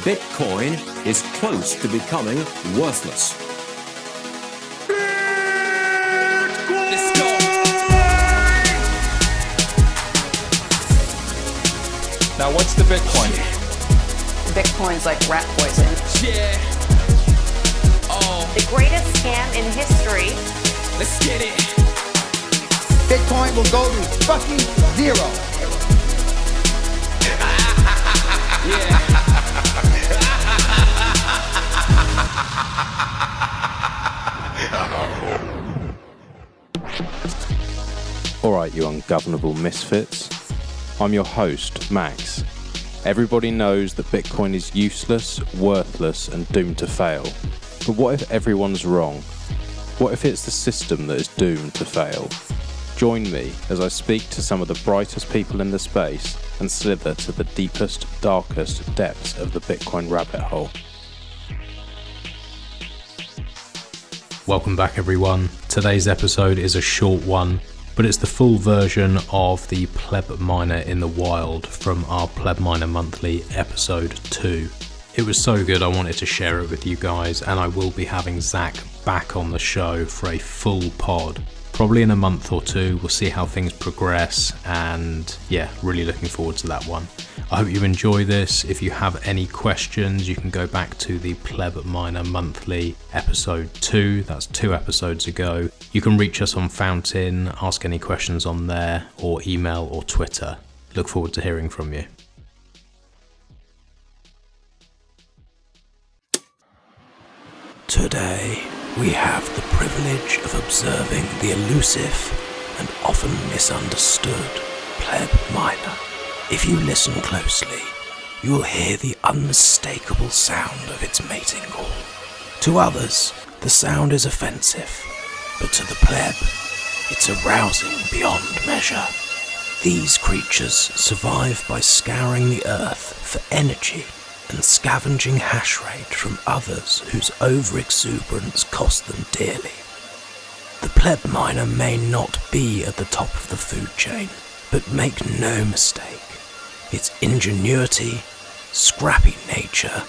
Bitcoin is close to becoming worthless. Let's go. Now, what's the Bitcoin? Bitcoin's like rat poison. Yeah. Oh, The greatest scam in history. let's get it. Bitcoin will go to fucking zero. Yeah. Alright, you ungovernable misfits. I'm your host, Max. Everybody knows that Bitcoin is useless, worthless, and doomed to fail. But what if everyone's wrong? What if it's the system that is doomed to fail? Join me as I speak to some of the brightest people in the space and slither to the deepest, darkest depths of the Bitcoin rabbit hole. Welcome back, everyone. Today's episode is a short one, but it's the full version of the Pleb Miner in the Wild from our Pleb Miner Monthly episode 2. It was so good I wanted to share it with you guys, and I will be having Zack back on the show for a full pod. Probably in a month or two. We'll see how things progress, and yeah, really looking forward to that one. I hope you enjoy this. If you have any questions, you can go back to the Pleb Miner Monthly episode 2. That's 2 episodes ago. You can reach us on Fountain, ask any questions on there, or email or Twitter. Look forward to hearing from you. Today, we have the privilege of observing the elusive and often misunderstood Pleb Miner. If you listen closely, you will hear the unmistakable sound of its mating call. To others, the sound is offensive, but to the pleb, it's arousing beyond measure. These creatures survive by scouring the earth for energy and scavenging hash rate from others whose overexuberance cost them dearly. The Pleb Miner may not be at the top of the food chain, but make no mistake, its ingenuity, scrappy nature,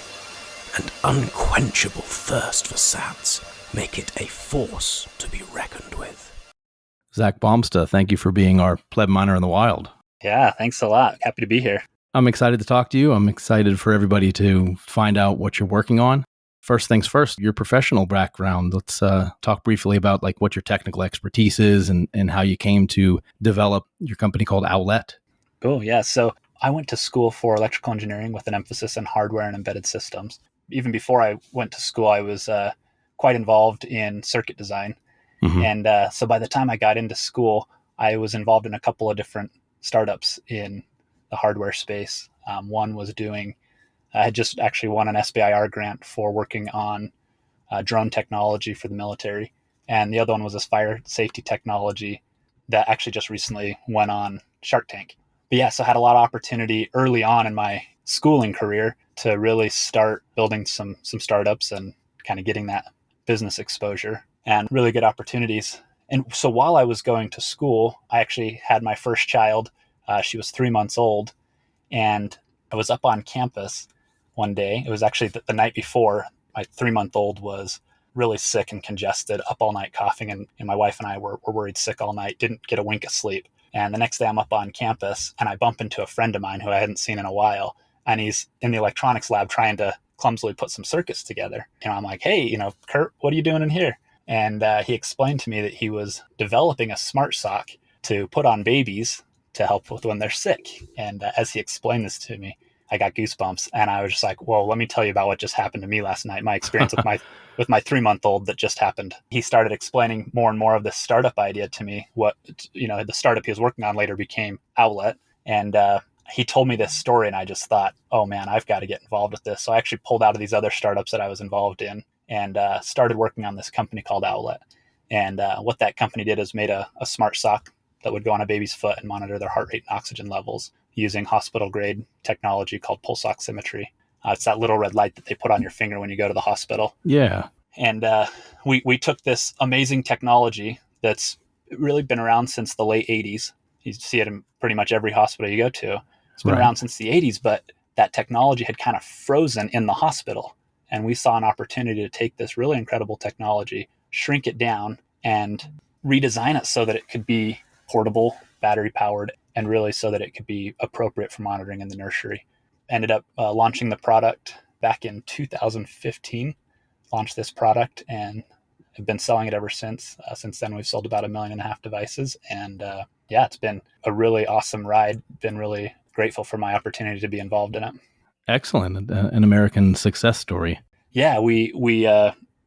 and unquenchable thirst for sats make it a force to be reckoned with. Zack Bomsta, thank you for being our Pleb Miner in the Wild. Yeah, thanks a lot. Happy to be here. I'm excited to talk to you. I'm excited for everybody to find out what you're working on. First things first, your professional background. Let's talk briefly about like what your technical expertise is and how you came to develop your company called Owlet. Cool. Yeah. So I went to school for electrical engineering with an emphasis on hardware and embedded systems. Even before I went to school, I was quite involved in circuit design. Mm-hmm. And so by the time I got into school, I was involved in a couple of different startups in the hardware space. One was I had just actually won an SBIR grant for working on drone technology for the military. And the other one was this fire safety technology that actually just recently went on Shark Tank. But yeah, so I had a lot of opportunity early on in my schooling career to really start building some startups and kind of getting that business exposure and really good opportunities. And so while I was going to school, I actually had my first child. She was 3 months old, and I was up on campus one day. It was actually the night before. My 3-month-old was really sick and congested, up all night coughing, and my wife and I were worried sick all night, didn't get a wink of sleep. And the next day I'm up on campus, and I bump into a friend of mine who I hadn't seen in a while, and he's in the electronics lab trying to clumsily put some circuits together. And I'm like, hey, Kurt, what are you doing in here? And he explained to me that he was developing a smart sock to put on babies to help with when they're sick. And as he explained this to me, I got goosebumps, and I was just like, whoa, let me tell you about what just happened to me last night. My experience with my 3-month-old that just happened. He started explaining more and more of this startup idea to me. What, the startup he was working on later became Owlet. And he told me this story, and I just thought, oh man, I've got to get involved with this. So I actually pulled out of these other startups that I was involved in and started working on this company called Owlet. And what that company did is made a smart sock that would go on a baby's foot and monitor their heart rate and oxygen levels using hospital-grade technology called pulse oximetry. It's that little red light that they put on your finger when you go to the hospital. Yeah. And we took this amazing technology that's really been around since the late 80s. You see it in pretty much every hospital you go to. It's been around since the 80s, but that technology had kind of frozen in the hospital. And we saw an opportunity to take this really incredible technology, shrink it down, and redesign it so that it could be portable, battery powered, and really so that it could be appropriate for monitoring in the nursery. Ended up launching the product back in 2015, launched this product, and have been selling it ever since. Since then, we've sold about 1.5 million devices. And yeah, it's been a really awesome ride. Been really grateful for my opportunity to be involved in it. Excellent. An American success story. Yeah, we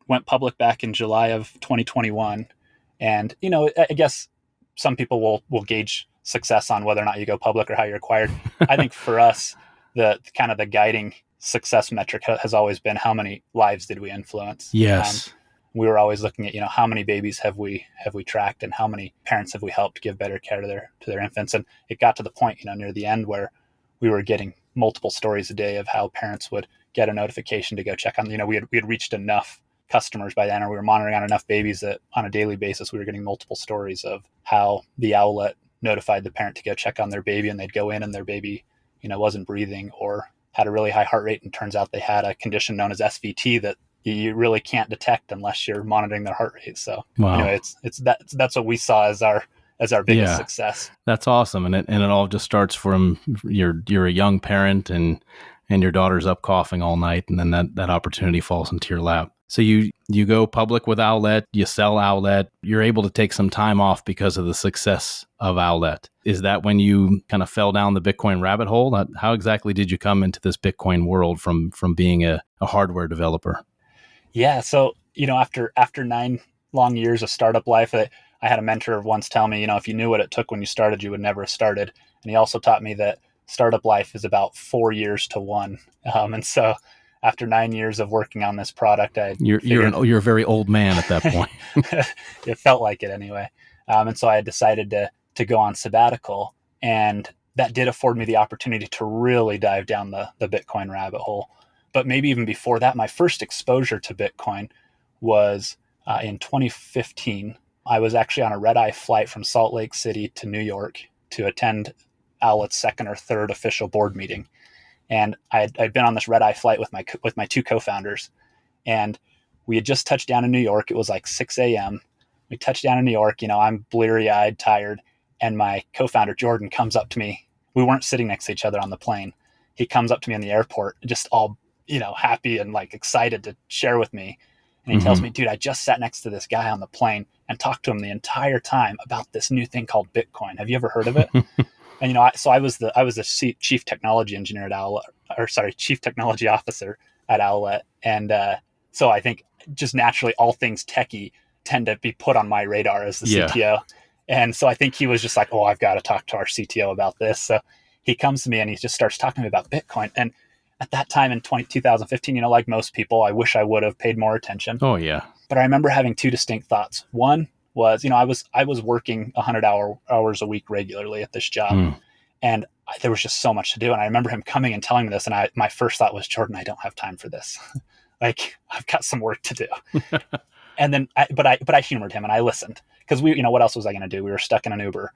went public back in July of 2021. And, you know, I guess some people will gauge success on whether or not you go public or how you're acquired. I think for us, the kind of the guiding success metric has always been how many lives did we influence. Yes. We were always looking at, you know, how many babies have we tracked and how many parents have we helped give better care to their infants. And it got to the point, you know, near the end where we were getting multiple stories a day of how parents would get a notification to go check on, you know, we had reached enough customers by then, or we were monitoring on enough babies that on a daily basis, we were getting multiple stories of how the Owlet notified the parent to go check on their baby, and they'd go in and their baby, you know, wasn't breathing or had a really high heart rate. And turns out they had a condition known as SVT that you really can't detect unless you're monitoring their heart rate. So anyway, that's what we saw as our biggest success. That's awesome. And it all just starts from you're a young parent and your daughter's up coughing all night, and then that opportunity falls into your lap. So you go public with Owlet, you sell Owlet, you're able to take some time off because of the success of Owlet. Is that when you kind of fell down the Bitcoin rabbit hole? How exactly did you come into this Bitcoin world from being a hardware developer? Yeah. So, you know, after 9 long years of startup life, I had a mentor once tell me, you know, if you knew what it took when you started, you would never have started. And he also taught me that startup life is about 4 years to 1. And so after 9 years of working on this product, you're a very old man at that point. It felt like it anyway. And so I had decided to go on sabbatical, and that did afford me the opportunity to really dive down the Bitcoin rabbit hole. But maybe even before that, my first exposure to Bitcoin was in 2015. I was actually on a red-eye flight from Salt Lake City to New York to attend Owlet's second or third official board meeting. And I'd been on this red-eye flight with my 2 co-founders. And we had just touched down in New York. It was like 6 a.m. We touched down in New York. You know, I'm bleary-eyed, tired. And my co-founder, Jordan, comes up to me. We weren't sitting next to each other on the plane. He comes up to me in the airport, just all, you know, happy and like excited to share with me. And he tells me, dude, I just sat next to this guy on the plane and talked to him the entire time about this new thing called Bitcoin. Have you ever heard of it? And, you know, I was the chief technology engineer at Owlet, chief technology officer at Owlet. And so I think just naturally all things techie tend to be put on my radar as the CTO. And so I think he was just like, oh, I've got to talk to our CTO about this. So he comes to me and he just starts talking to me about Bitcoin. And at that time in 2015, you know, like most people, I wish I would have paid more attention. Oh, yeah. But I remember having 2 distinct thoughts. One was, you know, I was working 100 hours a week regularly at this job. And there was just so much to do. And I remember him coming and telling me this. And my first thought was, Jordan, I don't have time for this. Like, I've got some work to do. And then, but I humored him and I listened because you know, what else was I going to do? We were stuck in an Uber.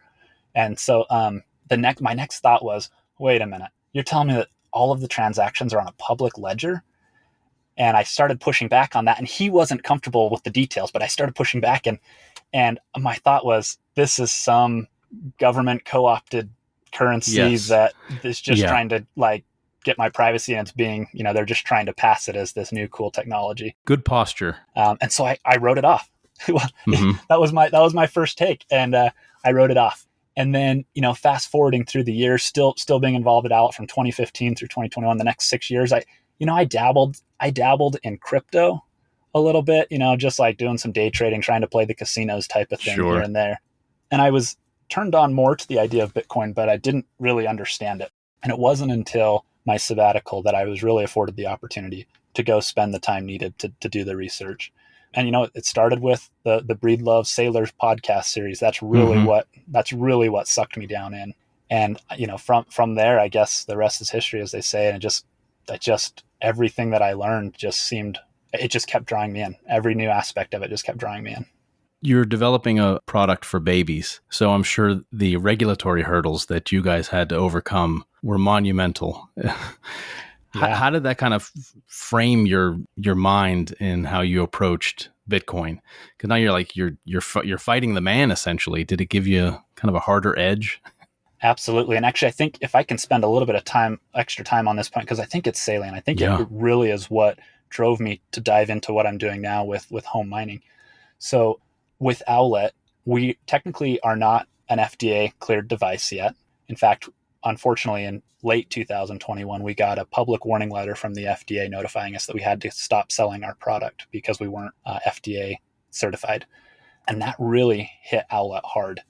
And so my next thought was, wait a minute, you're telling me that all of the transactions are on a public ledger? And I started pushing back on that. And he wasn't comfortable with the details, but I started pushing back. And my thought was, this is some government co-opted currency that is just trying to like get my privacy, and it's being, you know, they're just trying to pass it as this new cool technology. Good posture. And so I wrote it off. That was my first take. And I wrote it off. And then, you know, fast forwarding through the years, still being involved at Owlet from 2015 through 2021, the next 6 years, I dabbled in crypto a little bit, you know, just like doing some day trading, trying to play the casinos type of thing here and there. And I was turned on more to the idea of Bitcoin, but I didn't really understand it. And it wasn't until my sabbatical that I was really afforded the opportunity to go spend the time needed to do the research. And, you know, it started with the Breed Love Sailors podcast series. That's really what sucked me down in. And, you know, from there, I guess the rest is history, as they say. And it just everything that I learned it just kept drawing me in. Every new aspect of it just kept drawing me in. You're developing a product for babies. So I'm sure the regulatory hurdles that you guys had to overcome were monumental. How did that kind of frame your mind in how you approached Bitcoin? Because now you're fighting the man essentially. Did it give you kind of a harder edge? Absolutely. And actually, I think if I can spend a little bit of extra time on this point, because I think it's salient. I think it really is what drove me to dive into what I'm doing now with home mining. So with Owlet, we technically are not an FDA cleared device yet. In fact, unfortunately, in late 2021, we got a public warning letter from the FDA notifying us that we had to stop selling our product because we weren't FDA certified. And that really hit Owlet hard.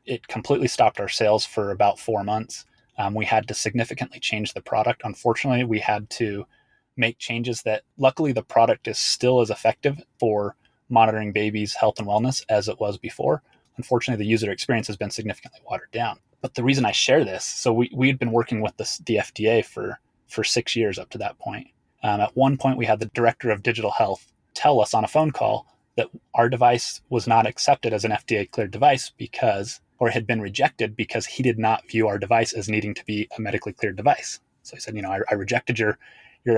It completely stopped our sales for about 4 months. We had to significantly change the product. Unfortunately, we had to make changes that luckily the product is still as effective for monitoring babies' health and wellness as it was before. Unfortunately, the user experience has been significantly watered down. But the reason I share this, so we had been working with the FDA for 6 years up to that point. At one point, we had the director of digital health tell us on a phone call that our device was not accepted as an FDA cleared device or had been rejected because he did not view our device as needing to be a medically cleared device. So he said, I rejected your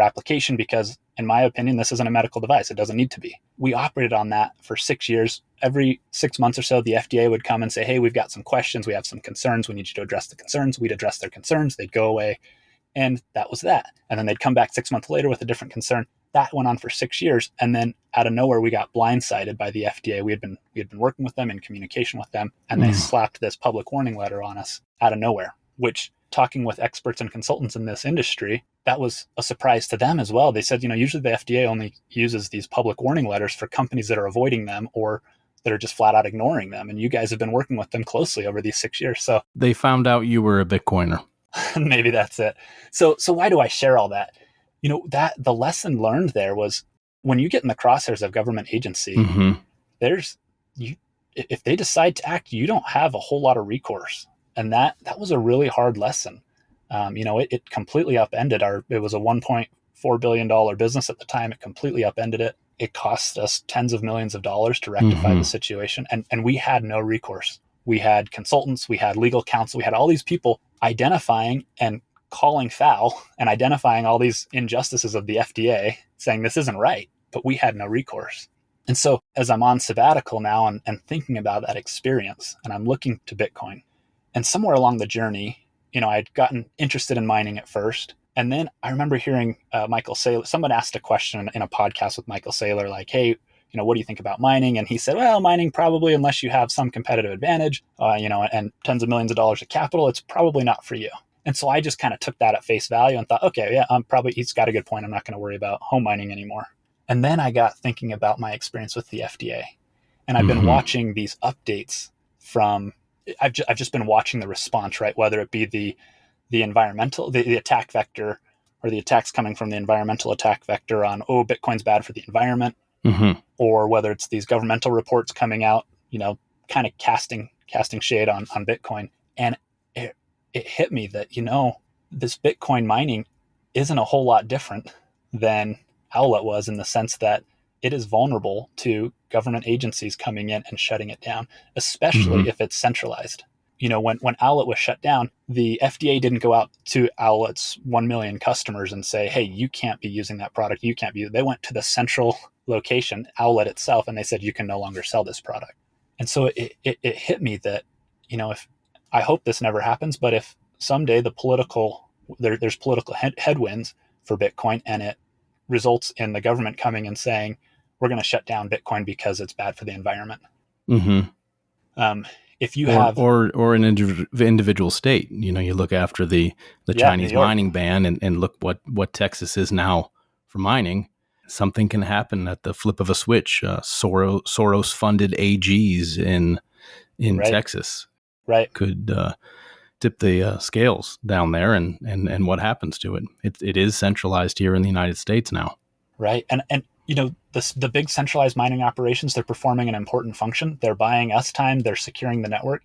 application because, in my opinion, this isn't a medical device. It doesn't need to be. We operated on that for 6 years. Every 6 months or so, the FDA would come and say, hey, we've got some questions. We have some concerns. We need you to address the concerns. We'd address their concerns. They'd go away. And that was that. And then they'd come back 6 months later with a different concern. That went on for 6 years. And then out of nowhere, we got blindsided by the FDA. We had been working with them, in communication with them, and they slapped this public warning letter on us out of nowhere, which, talking with experts and consultants in this industry, that was a surprise to them as well. They said, usually the FDA only uses these public warning letters for companies that are avoiding them or that are just flat out ignoring them. And you guys have been working with them closely over these 6 years. So they found out you were a Bitcoiner. Maybe that's it. So why do I share all that? That the lesson learned there was when you get in the crosshairs of government agency, if they decide to act, you don't have a whole lot of recourse. And that was a really hard lesson. It completely upended it was a $1.4 billion business at the time. It completely upended it. It cost us tens of millions of dollars to rectify the situation. And we had no recourse. We had consultants, we had legal counsel, we had all these people identifying and calling foul and identifying all these injustices of the FDA, saying this isn't right, but we had no recourse. And so as I'm on sabbatical now and thinking about that experience, and I'm looking to Bitcoin, and somewhere along the journey, I'd gotten interested in mining at first. And then I remember hearing Michael Saylor, someone asked a question in a podcast with Michael Saylor, like, hey, what do you think about mining? And he said, well, mining probably, unless you have some competitive advantage, and tens of millions of dollars of capital, it's probably not for you. And so I just kind of took that at face value and thought, okay, yeah, he's got a good point. I'm not going to worry about home mining anymore. And then I got thinking about my experience with the FDA. And I've been watching these updates I've just been watching the response, right? Whether it be the environmental, the attack vector, or the attacks coming from the environmental attack vector on, Bitcoin's bad for the environment, or whether it's these governmental reports coming out, kind of casting shade on Bitcoin. And it hit me that, this Bitcoin mining isn't a whole lot different than Owlet was, in the sense that it is vulnerable to government agencies coming in and shutting it down, especially if it's centralized. When Owlet was shut down, the FDA didn't go out to Owlet's 1 million customers and say, hey, you can't be using that product. You can't be. They went to the central location, Owlet itself, and they said, you can no longer sell this product. And so it hit me that, if I hope this never happens, but if someday there's political headwinds for Bitcoin, and it results in the government coming and saying, we're going to shut down Bitcoin because it's bad for the environment. If you have or an individual state, you look after the Chinese mining ban and look what Texas is now for mining. Something can happen at the flip of a switch. Soros funded AGs in Texas, could tip the scales down there, and what happens to it? It is centralized here in the United States now, right? And the big centralized mining operations, they're performing an important function. They're buying us time. They're securing the network.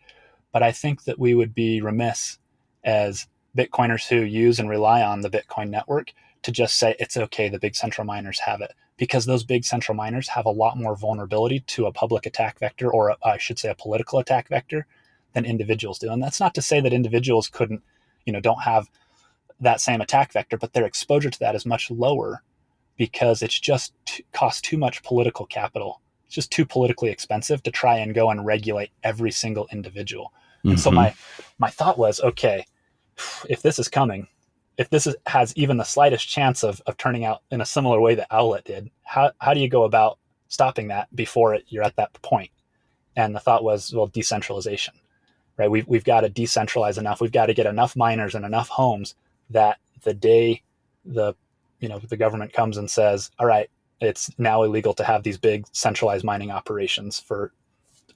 But I think that we would be remiss as Bitcoiners who use and rely on the Bitcoin network to just say it's okay, the big central miners have it, because those big central miners have a lot more vulnerability to a public attack vector, or I should say a political attack vector, than individuals do. And that's not to say that individuals don't have that same attack vector, but their exposure to that is much lower because it's just costs too much political capital. It's just too politically expensive to try and go and regulate every single individual. And so my thought was, okay, if this is coming, if this has even the slightest chance of turning out in a similar way that Owlet did, how do you go about stopping that before you're at that point? And the thought was, well, decentralization, right? We've got to decentralize enough. We've got to get enough miners and enough homes that the day the government comes and says, all right, it's now illegal to have these big centralized mining operations for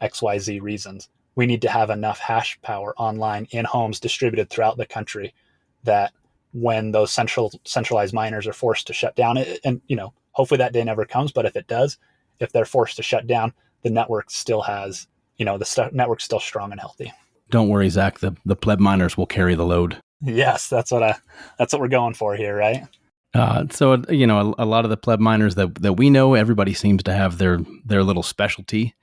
XYZ reasons. We need to have enough hash power online in homes distributed throughout the country that when those centralized miners are forced to shut down, and hopefully that day never comes, but if it does, if they're forced to shut down, the network still has, network's still strong and healthy. Don't worry, Zach, the pleb miners will carry the load. Yes, that's what we're going for here, right? So a lot of the pleb miners that we know, everybody seems to have their little specialty.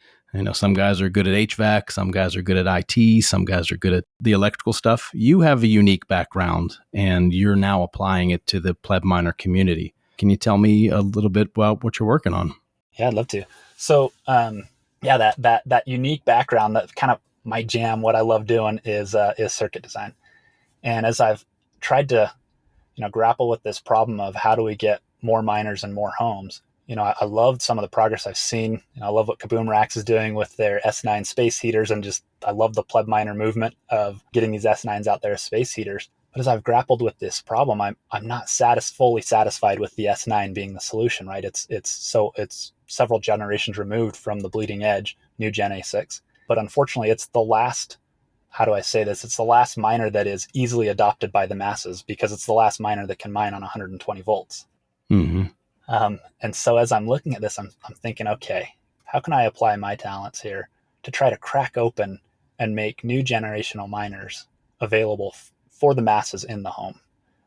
Some guys are good at HVAC, some guys are good at IT, some guys are good at the electrical stuff. You have a unique background, and you're now applying it to the pleb miner community. Can you tell me a little bit about what you're working on? Yeah, I'd love to. So, that unique background, that's kind of my jam. What I love doing is circuit design. And as I've tried to, grapple with this problem of how do we get more miners and more homes, I loved some of the progress I've seen. I love what Kaboom Racks is doing with their S9 space heaters, and I love the pleb miner movement of getting these S9s out there as space heaters. But as I've grappled with this problem, I'm not fully satisfied with the S9 being the solution, right? It's several generations removed from the bleeding edge new Gen A6. But unfortunately, it's the last, how do I say this? It's the last miner that is easily adopted by the masses because it's the last miner that can mine on 120 volts. Mm-hmm. And so as I'm looking at this, I'm thinking, okay, how can I apply my talents here to try to crack open and make new generational miners available for the masses in the home?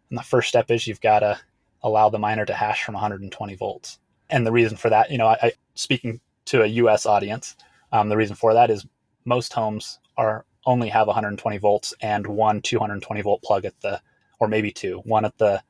And the first step is you've got to allow the miner to hash from 120 volts. And the reason for that, I speaking to a US audience, the reason for that is most homes only have 120 volts and one 220 volt plug or maybe two, one at the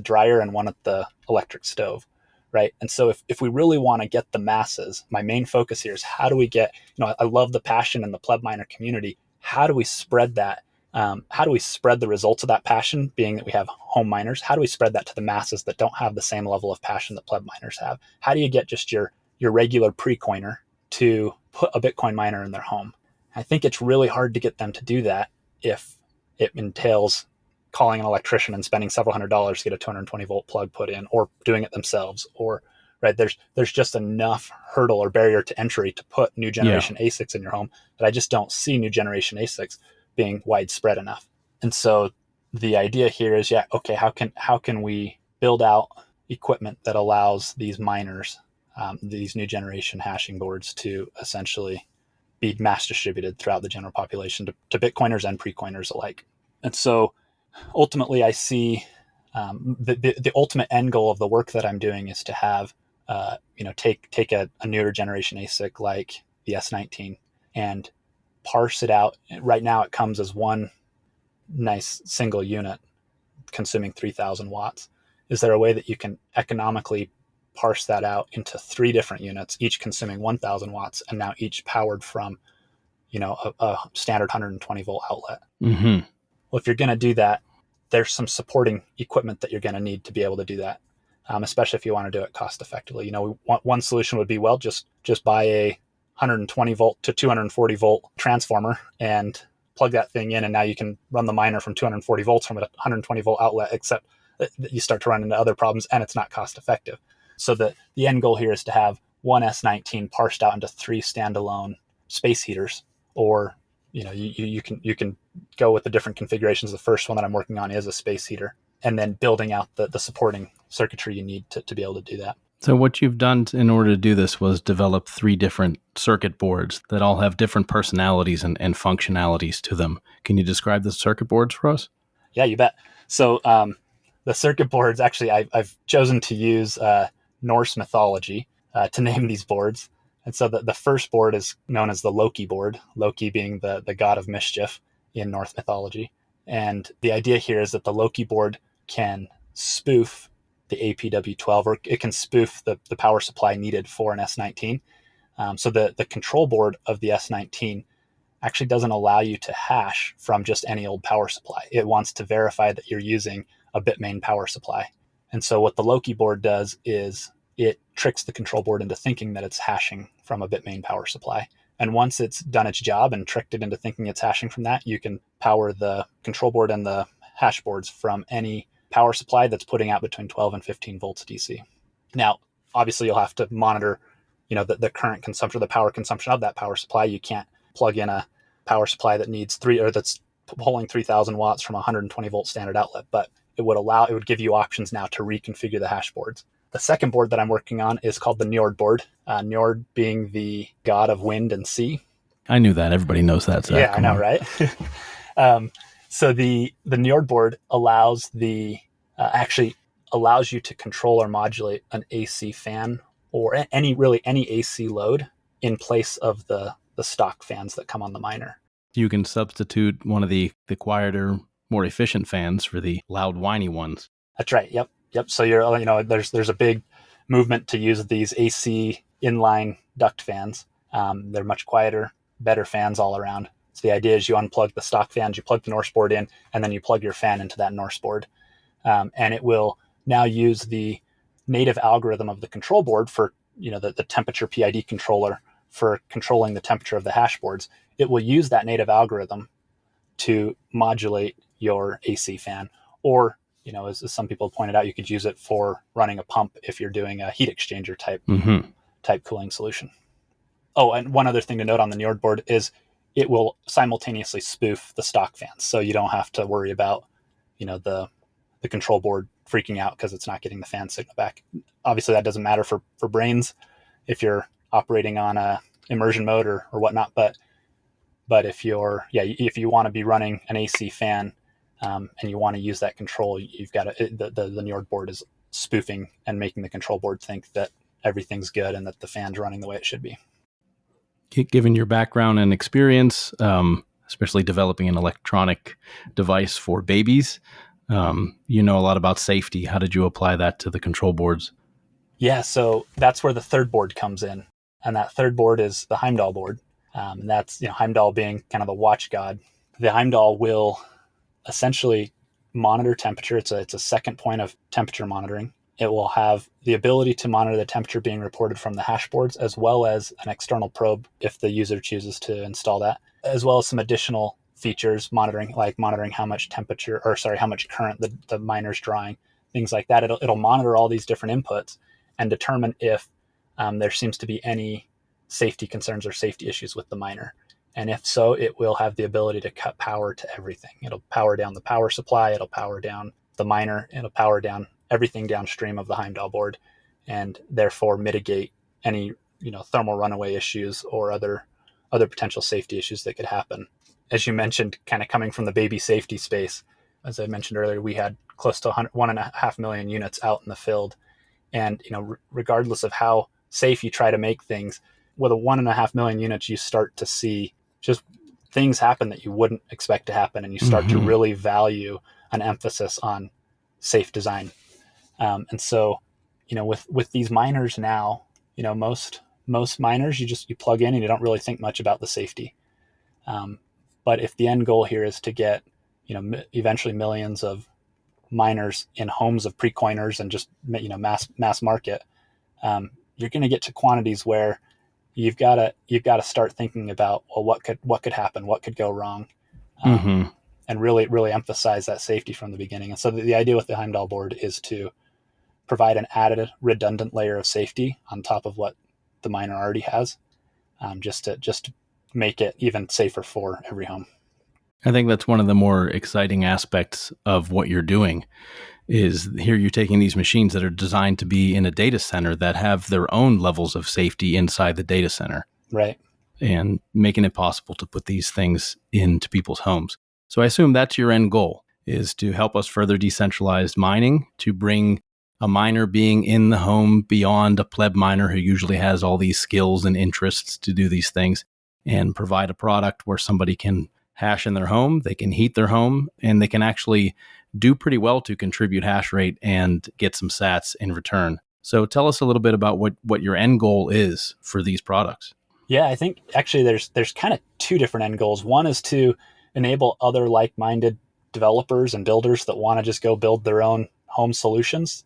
dryer and one at the electric stove, right? And so if we really want to get the masses, my main focus here is how do we get, I love the passion in the pleb miner community. How do we spread that? How do we spread the results of that passion, being that we have home miners? How do we spread that to the masses that don't have the same level of passion that pleb miners have? How do you get just your regular pre-coiner to put a Bitcoin miner in their home? I think it's really hard to get them to do that if it entails calling an electrician and spending several $100s to get a 220 volt plug put in, or doing it themselves, or right there's just enough hurdle or barrier to entry to put new generation ASICs in your home that I just don't see new generation ASICs being widespread enough. And so the idea here is, okay, how can we build out equipment that allows these miners, these new generation hashing boards, to essentially be mass distributed throughout the general population to Bitcoiners and pre-coiners alike. And so ultimately, I see the ultimate end goal of the work that I'm doing is to have, take a newer generation ASIC like the S19 and parse it out. Right now, it comes as one nice single unit consuming 3,000 watts. Is there a way that you can economically parse that out into 3 different units, each consuming 1,000 watts, and now each powered from, a standard 120 volt outlet? Mm-hmm. Well, if you're going to do that, there's some supporting equipment that you're going to need to be able to do that, especially if you want to do it cost effectively. One solution would be, well, just buy a 120 volt to 240 volt transformer and plug that thing in, and now you can run the miner from 240 volts from a 120 volt outlet, except that you start to run into other problems and it's not cost effective. So the end goal here is to have one S19 parsed out into 3 standalone space heaters, or you can go with the different configurations. The first one that I'm working on is a space heater, and then building out the supporting circuitry you need to be able to do that. So what you've done in order to do this was develop 3 different circuit boards that all have different personalities and functionalities to them. Can you describe the circuit boards for us? Yeah, you bet. So the circuit boards, actually, I've chosen to use Norse mythology to name these boards. And so the first board is known as the Loki board, Loki being the god of mischief in Norse mythology. And the idea here is that the Loki board can spoof the APW12, or it can spoof the power supply needed for an S19. So the control board of the S19 actually doesn't allow you to hash from just any old power supply. It wants to verify that you're using a Bitmain power supply. And so what the Loki board does is it tricks the control board into thinking that it's hashing from a Bitmain power supply. And once it's done its job and tricked it into thinking it's hashing from that, you can power the control board and the hash boards from any power supply that's putting out between 12 and 15 volts DC. Now, obviously, you'll have to monitor, the current consumption, the power consumption of that power supply. You can't plug in a power supply that needs that's pulling 3,000 watts from a 120 volt standard outlet, but it would give you options now to reconfigure the hash boards. The second board that I'm working on is called the Njord board. Njord being the god of wind and sea. I knew that. Everybody knows that. Zach. Yeah, I know, right? So the Njord board allows allows you to control or modulate an AC fan or any AC load in place of the stock fans that come on the miner. You can substitute one of the quieter, more efficient fans for the loud, whiny ones. That's right. Yep. So there's a big movement to use these AC inline duct fans. They're much quieter, better fans all around. So the idea is you unplug the stock fans, you plug the Norse board in, and then you plug your fan into that Norse board. And it will now use the native algorithm of the control board for, the temperature PID controller for controlling the temperature of the hash boards. It will use that native algorithm to modulate your AC fan. Or, as some people pointed out, you could use it for running a pump if you're doing a heat exchanger type cooling solution. Oh, and one other thing to note on the Njord board is it will simultaneously spoof the stock fans. So you don't have to worry about, the control board freaking out because it's not getting the fan signal back. Obviously that doesn't matter for brains if you're operating on a immersion mode or whatnot. But if if you want to be running an AC fan and you want to use that control, you've got the Njord board is spoofing and making the control board think that everything's good and that the fan's running the way it should be. Given your background and experience, especially developing an electronic device for babies, you know a lot about safety. How did you apply that to the control boards? Yeah, so that's where the third board comes in. And that third board is the Heimdall board. And that's, Heimdall being kind of the watch god. The Heimdall will essentially monitor temperature. It's a second point of temperature monitoring. It will have the ability to monitor the temperature being reported from the hash boards, as well as an external probe if the user chooses to install that, as well as some additional features monitoring how much how much current the miner's drawing, things like that. It'll monitor all these different inputs and determine if there seems to be any safety concerns or safety issues with the miner. And if so, it will have the ability to cut power to everything. It'll power down the power supply, it'll power down the miner, it'll power down everything downstream of the Heimdall board, and therefore mitigate any thermal runaway issues or other potential safety issues that could happen. As you mentioned, kind of coming from the baby safety space, as I mentioned earlier, we had close to 1.5 million units out in the field. And, regardless of how safe you try to make things, with a 1.5 million units, you start to see just things happen that you wouldn't expect to happen. And you start to really value an emphasis on safe design. And so, with these miners now, most miners, you plug in and you don't really think much about the safety. But if the end goal here is to get, eventually millions of miners in homes of pre-coiners and just, mass market, you're going to get to quantities where you've got to start thinking about, well, what could happen, what could go wrong, and really emphasize that safety from the beginning. And so the idea with the Heimdall board is to provide an added redundant layer of safety on top of what the miner already has, just to make it even safer for every home. I think that's one of the more exciting aspects of what you're doing is here you're taking these machines that are designed to be in a data center that have their own levels of safety inside the data center. Right. And making it possible to put these things into people's homes. So I assume that's your end goal, is to help us further decentralize mining, to bring a miner being in the home beyond a pleb miner who usually has all these skills and interests to do these things, and provide a product where somebody can hash in their home, they can heat their home, and they can actually do pretty well to contribute hash rate and get some sats in return. So tell us a little bit about what your end goal is for these products. Yeah, I think actually there's kind of two different end goals. One is to enable other like-minded developers and builders that want to just go build their own home solutions.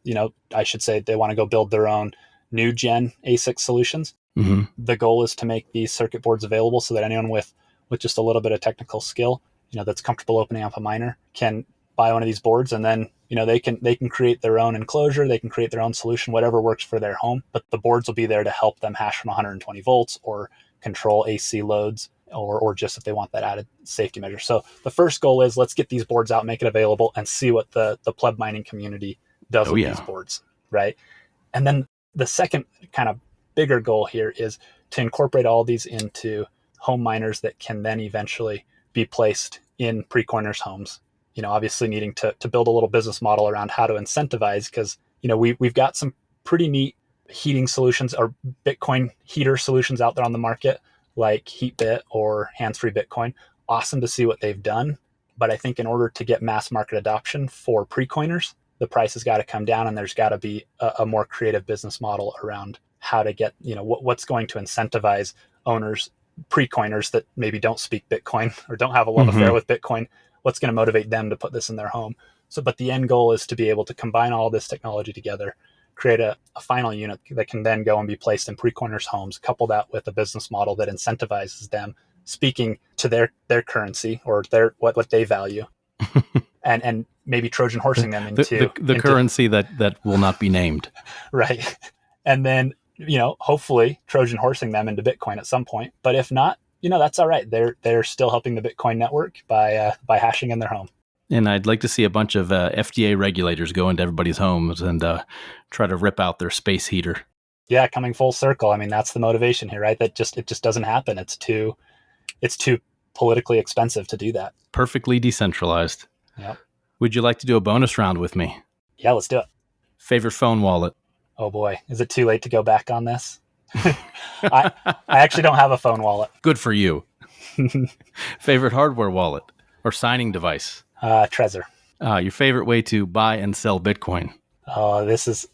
I should say they want to go build their own new gen ASIC solutions. Mm-hmm. The goal is to make these circuit boards available so that anyone with just a little bit of technical skill, that's comfortable opening up a miner, can buy one of these boards, and then they can create their own enclosure, they can create their own solution, whatever works for their home. But the boards will be there to help them hash from 120 volts or control AC loads, or just if they want that added safety measure. So the first goal is let's get these boards out, make it available, and see what the pleb mining community does with these boards, right? And then the second kind of bigger goal here is to incorporate all these into home miners that can then eventually be placed in pre-coiners' homes. Obviously needing to build a little business model around how to incentivize, because we've got some pretty neat heating solutions or Bitcoin heater solutions out there on the market, like Heatbit or Hands-Free Bitcoin. Awesome to see what they've done, but I think in order to get mass market adoption for pre-coiners, the price has got to come down, and there's got to be a more creative business model around how to get what's going to incentivize owners, pre-coiners that maybe don't speak Bitcoin or don't have a love affair with Bitcoin. What's going to motivate them to put this in their home? So, but the end goal is to be able to combine all this technology together, create a final unit that can then go and be placed in pre-coiners' homes, couple that with a business model that incentivizes them, speaking to their currency or what they value, and maybe Trojan horsing them into the currency that will not be named. Right. And then, hopefully Trojan horsing them into Bitcoin at some point. But if not, that's all right. They're still helping the Bitcoin network by hashing in their home. And I'd like to see a bunch of FDA regulators go into everybody's homes and try to rip out their space heater. Yeah, coming full circle. I mean, that's the motivation here, right? It just doesn't happen. It's too politically expensive to do that. Perfectly decentralized. Yep. Would you like to do a bonus round with me? Yeah, let's do it. Favorite phone wallet? Oh boy, is it too late to go back on this? I actually don't have a phone wallet. Good for you. Favorite hardware wallet or signing device? Trezor. Your favorite way to buy and sell Bitcoin? Oh, this is,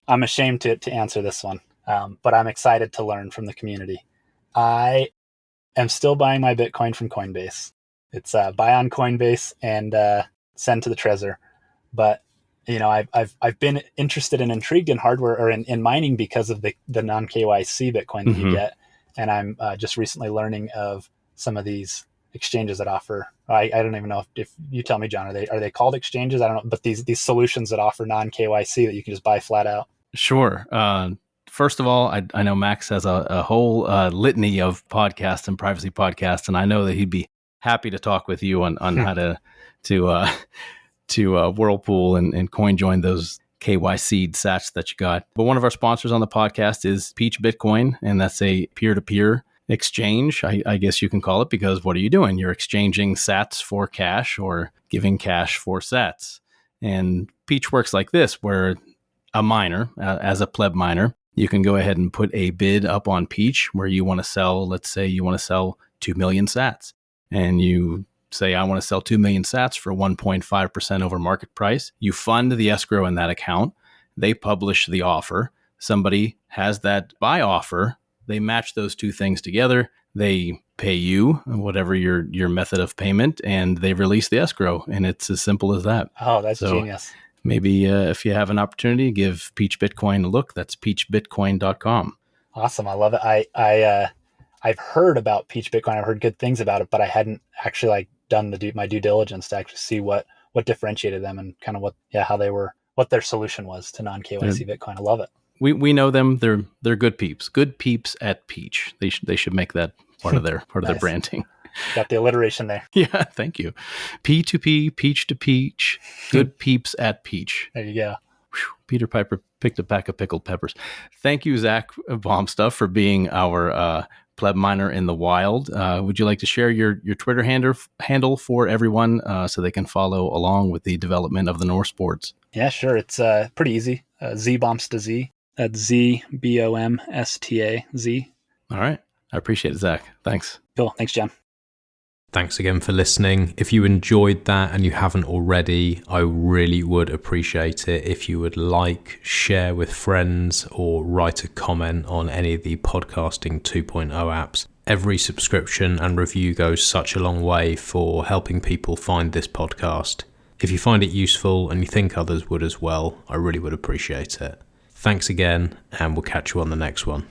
I'm ashamed to answer this one, but I'm excited to learn from the community. I am still buying my Bitcoin from Coinbase. It's buy on Coinbase and send to the Trezor. But I've been interested and intrigued in hardware or in mining because of the non-KYC Bitcoin that you get. And I'm just recently learning of some of these exchanges that offer, I don't even know if you tell me, John, are they called exchanges? I don't know, but these solutions that offer non-KYC that you can just buy flat out. Sure. First of all, I know Max has a whole litany of podcasts and privacy podcasts, and I know that he'd be happy to talk with you on how to Whirlpool and coin join those KYC sats that you got. But one of our sponsors on the podcast is Peach Bitcoin, and that's a peer-to-peer exchange, I guess you can call it, because what are you doing? You're exchanging sats for cash or giving cash for sats. And Peach works like this, where a miner, as a pleb miner, you can go ahead and put a bid up on Peach where you want to sell, let's say you want to sell 2 million sats. And you say, I want to sell 2 million sats for 1.5% over market price. You fund the escrow in that account. They publish the offer. Somebody has that buy offer. They match those two things together. They pay you whatever your method of payment, and they release the escrow. And it's as simple as that. Oh, that's genius. Maybe if you have an opportunity, give Peach Bitcoin a look. That's peachbitcoin.com. Awesome. I love it. I've heard about Peach Bitcoin. I've heard good things about it, but I hadn't actually done my due diligence to actually see what differentiated them and kind of what their solution was to non-KYC Bitcoin. I love it. We know them. They're good peeps. Good peeps at Peach. They should make that part of their their branding. Got the alliteration there. Yeah, thank you. P2P, Peach to Peach. Good peeps at Peach. There you go. Whew, Peter Piper picked a pack of pickled peppers. Thank you, Zack Bomsta, for being our pleb miner in the wild. Would you like to share your Twitter handle for everyone so they can follow along with the development of the Norse boards? Yeah, sure. It's pretty easy. Zbomsta Z. That's ZBOMSTA Z. All right. I appreciate it, Zack. Thanks. Cool. Thanks, John. Thanks again for listening. If you enjoyed that and you haven't already, I really would appreciate it if you would like, share with friends, or write a comment on any of the Podcasting 2.0 apps. Every subscription and review goes such a long way for helping people find this podcast. If you find it useful and you think others would as well, I really would appreciate it. Thanks again, and we'll catch you on the next one.